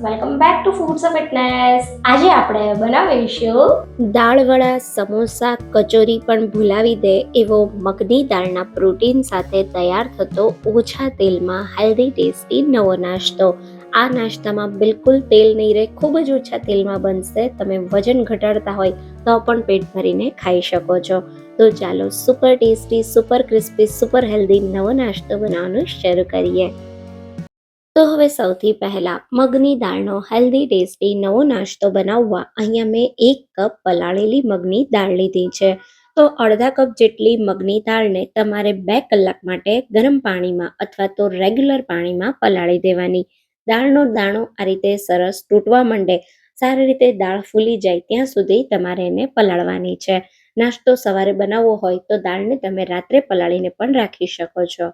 Welcome back to foods of fitness. આજે આપણે બનાવીશું દાળવડા, સમોસા, કચોરી પણ ભૂલાવી દે એવો મગની દાળના પ્રોટીન સાથે તૈયાર થતો ઓછા તેલમાં હેલ્ધી ટેસ્ટી નવો નાસ્તો. આ નાસ્તામાં બિલકુલ તેલ નહીં રહે, ખૂબ જ ઓછા તેલમાં બનશે. તમે વજન ઘટાડતા હોય તો પણ પેટ ભરીને ખાઈ શકો છો. તો ચાલો super tasty, super crispy, super healthy નવો નાસ્તો બનાવવાનું શરૂ કરીએ. તો હવે સૌથી પહેલા મગની દાળનો હેલ્ધી ટેસ્ટી નવો નાસ્તો બનાવવા અહીંયા મેં 1 કપ પલાળેલી મગની દાળ લીધી છે. તો અડધા કપ જેટલી મગની દાળને તમારે 2 કલાક માટે ગરમ પાણીમાં અથવા તો રેગ્યુલર પાણીમાં પલાળી દેવાની. દાળનો દાણો આ રીતે સરસ તૂટવા માંડે, સારી રીતે દાળ ફૂલી જાય ત્યાં સુધી તમારે એને પલાળવાની છે. નાસ્તો સવારે બનાવવો હોય તો દાળને તમે રાત્રે પલાળીને પણ રાખી શકો છો.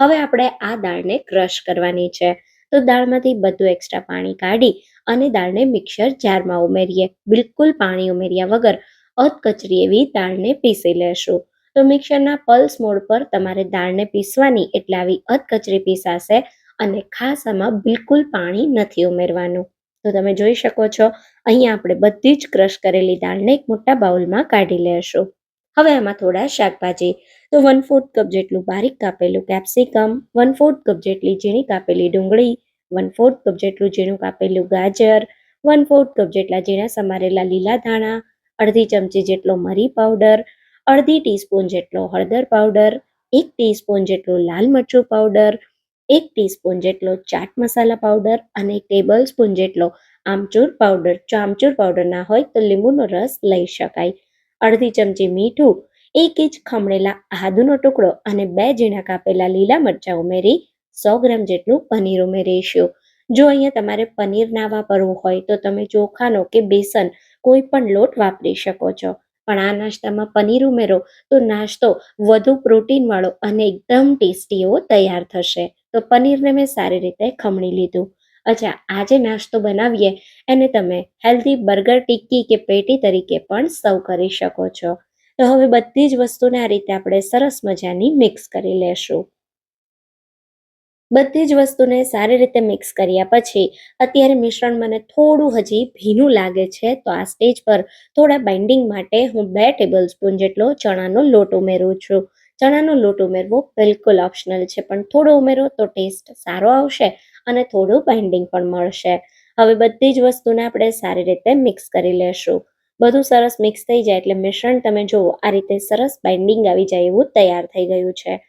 હવે આપણે આ દાળને ક્રશ કરવાની છે. તો દાળમાંથી બધું એક્સ્ટ્રા પાણી કાઢી અને દાળને મિક્સર જારમાં ઉમેરીએ. બિલકુલ પાણી ઉમેર્યા વગર અધકચરી એવી દાળને પીસી લેશું. તો મિક્સરના પલ્સ મોડ પર તમારે દાળને પીસવાની, એટલે આવી અધકચરી પીસાશે અને ખાસ આમાં બિલકુલ પાણી નથી ઉમેરવાનું. તો તમે જોઈ શકો છો અહીંયા આપણે બધી જ ક્રશ કરેલી દાળને એક મોટા બાઉલમાં કાઢી લેશું. હવે આમાં થોડા શાકભાજી, તો 1/4 કપ જેટલું બારીક કાપેલું કેપ્સિકમ, 1/4 કપ જેટલી ઝીણી કાપેલી ડુંગળી, 1/4 કપ જેટલું ઝીણું કાપેલું ગાજર, 1/4 કપ જેટલા ઝીણા સમારેલા લીલા ધાણા, અડધી ચમચી જેટલો મરી પાવડર, અડધી ટીસ્પૂન જેટલો હળદર પાવડર, 1 ટીસ્પૂન જેટલો લાલ મરચું પાવડર, 1 ટીસ્પૂન જેટલો ચાટ મસાલા પાવડર અને 1 ટેબલ સ્પૂન જેટલો આમચૂર પાવડર. જો આમચૂર પાવડર ના હોય તો લીંબુનો રસ લઈ શકાય. અડધી ચમચી મીઠું, 1 ઇંચ ખમણેલા આદુનો ટુકડો અને 2 ઝીણા કાપેલા લીલા મરચાં ઉમેરી 100 ગ્રામ જેટલું પનીર ઉમેરીશું. જો અહીંયા તમારે પનીર ના વાપરવું હોય તો તમે ચોખાનો કે બેસન કોઈ પણ લોટ વાપરી શકો છો, પણ આ નાસ્તામાં પનીર ઉમેરો તો નાસ્તો વધુ પ્રોટીનવાળો અને એકદમ ટેસ્ટી એવો તૈયાર થશે. તો પનીરને મેં સારી રીતે ખમણી લીધું. અચ્છા, આ જે નાસ્તો બનાવીએ એને તમે હેલ્ધી બર્ગર ટિક્કી કે પેટી તરીકે પણ સર્વ કરી શકો છો. તો હવે બધી જ વસ્તુને આ રીતે આપણે સરસ મજાની મિક્સ કરી લેશું. બધી જ વસ્તુને સારી રીતે મિક્સ કર્યા પછી અત્યારે મિશ્રણ મને થોડું હજી ભીનું લાગે છે, તો આ સ્ટેજ પર થોડા બાઇન્ડિંગ માટે હું 2 ટેબલ સ્પૂન જેટલો ચણાનો લોટ ઉમેરું છું. ચણાનો લોટ ઉમેરવો બિલકુલ ઓપ્શનલ છે, પણ થોડો ઉમેરો તો ટેસ્ટ સારો આવશે અને થોડું બાઇન્ડિંગ પણ મળશે. હવે બધી જ વસ્તુને આપણે સારી રીતે મિક્સ કરી લેશું. બધું સરસ મિક્સ થઈ જાય એટલે મિશ્રણ તમે જુઓ આ રીતે સરસ બાઇન્ડિંગ આવી જાય એવું તૈયાર થઈ ગયું છે.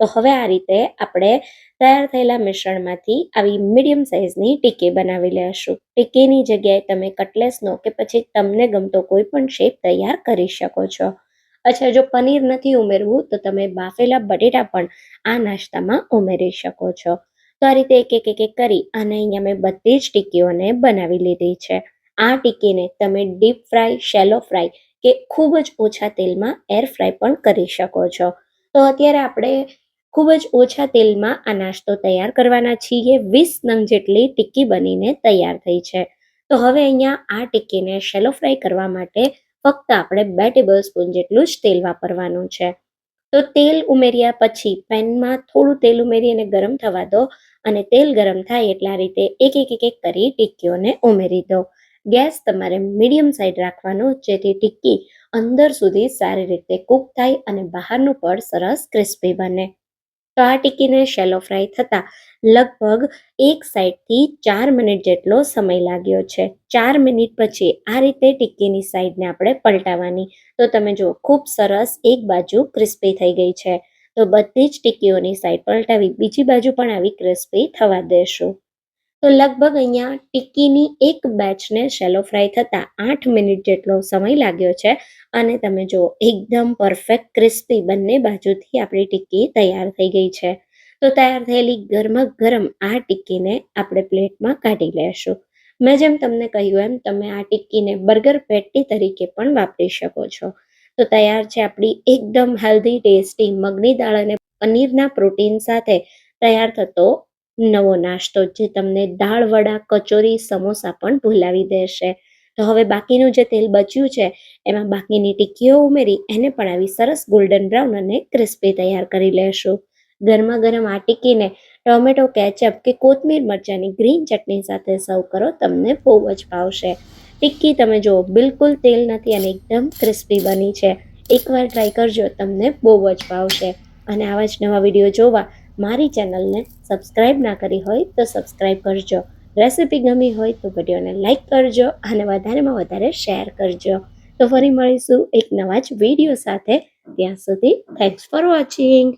તો હવે આ રીતે આપણે તૈયાર થયેલા મિશ્રણમાંથી આવી મીડિયમ સાઇઝની ટિક્કી બનાવી લેશું. ટિક્કીની જગ્યાએ તમે કટલેસનો કે પછી તમને ગમતો કોઈ પણ શેપ તૈયાર કરી શકો છો. અચ્છા, જો પનીર નથી ઉમેરવું તો તમે બાફેલા બટેટા પણ આ નાસ્તામાં ઉમેરી શકો છો. તો આ રીતે એક કરી અને અહીંયા મેં બધી જ ટિક્કીઓને બનાવી લીધી છે. આ ટિક્કીને તમે ડીપ ફ્રાય, શેલો ફ્રાય કે ખૂબ જ ઓછા તેલમાં એર ફ્રાય પણ કરી શકો છો. તો અત્યારે આપણે ખૂબ જ ઓછા તેલમાં આ નાસ્તો તૈયાર કરવાના છીએ. 20 નંગ જેટલી ટિક્કી બનીને તૈયાર થઈ છે. તો હવે અહીંયા આ ટિક્કીને શેલો ફ્રાય કરવા માટે ફક્ત આપણે 2 ટેબલ સ્પૂન જેટલું જ તેલ વાપરવાનું છે. તો તેલ ઉમેર્યા પછી પેનમાં થોડું તેલ ઉમેરી અને ગરમ થવા દો અને તેલ ગરમ થાય એટલે આ રીતે એક કરી ટિક્કીઓને ઉમેરી દો. ગેસ તમારે મીડિયમ સાઈડ રાખવાનો, જેથી ટિક્કી અંદર સુધી સારી રીતે કૂક થાય અને બહારનું પડ સરસ ક્રિસ્પી બને. તો આ ટિક્કીને શેલો ફ્રાય થતાં લગભગ એક સાઈડથી 4 મિનિટ જેટલો સમય લાગ્યો છે. 4 મિનિટ પછી આ રીતે ટિક્કીની સાઈડને આપણે પલટાવવાની. તો તમે જુઓ ખૂબ સરસ એક બાજુ ક્રિસ્પી થઈ ગઈ છે. તો બધી જ ટિક્કીઓની સાઈડ પલટાવી બીજી બાજુ પણ આવી ક્રિસ્પી થવા દેશું. તો લગભગ અહીંયા ટિક્કીની એક બેચને શેલો ફ્રાય થતાં 8 મિનિટ જેટલો સમય લાગ્યો છે અને તમે જુઓ એકદમ પરફેક્ટ ક્રિસ્પી બંને બાજુથી આપણી ટિક્કી તૈયાર થઈ ગઈ છે. તો તૈયાર થયેલી ગરમ આ ટિક્કીને આપણે પ્લેટમાં કાઢી લેશું. મેં જેમ તમને કહ્યું એમ તમે આ ટિક્કીને બર્ગર પેટી તરીકે પણ વાપરી શકો છો. તો તૈયાર છે આપણી એકદમ હેલ્ધી ટેસ્ટી મગની દાળ અને પનીરના પ્રોટીન સાથે તૈયાર થતો નવો નાસ્તો, જે તમને દાળ વડા, કચોરી, સમોસા પણ ભૂલાવી દેશે. તો હવે બાકીનું જે તેલ બચ્યું છે એમાં બાકીની ટિક્કીઓ ઉમેરી એને પણ આવી સરસ ગોલ્ડન બ્રાઉન અને ક્રિસ્પી તૈયાર કરી લેશું. ગરમા ગરમ આ ટિક્કીને ટોમેટો કેચઅપ કે કોથમીર મરચાંની ગ્રીન ચટણી સાથે સર્વ કરો, તમને બહુ જ ભાવશે. ટિક્કી તમે જુઓ, બિલકુલ તેલ નથી અને એકદમ ક્રિસ્પી બની છે. એકવાર ટ્રાય કરજો, તમને બહુ જ ભાવશે. અને આવા જ નવા વિડીયો જોવા મારી ચેનલને સબસ્ક્રાઈબ ના કરી હોય તો સબસ્ક્રાઈબ કરજો. રેસિપી ગમી હોય તો વિડીયોને લાઈક કરજો અને વધારેમાં વધારે શેર કરજો. તો ફરી મળીશું એક નવા જ વિડીયો સાથે. ત્યાં સુધી થેન્ક્સ ફોર વોચિંગ.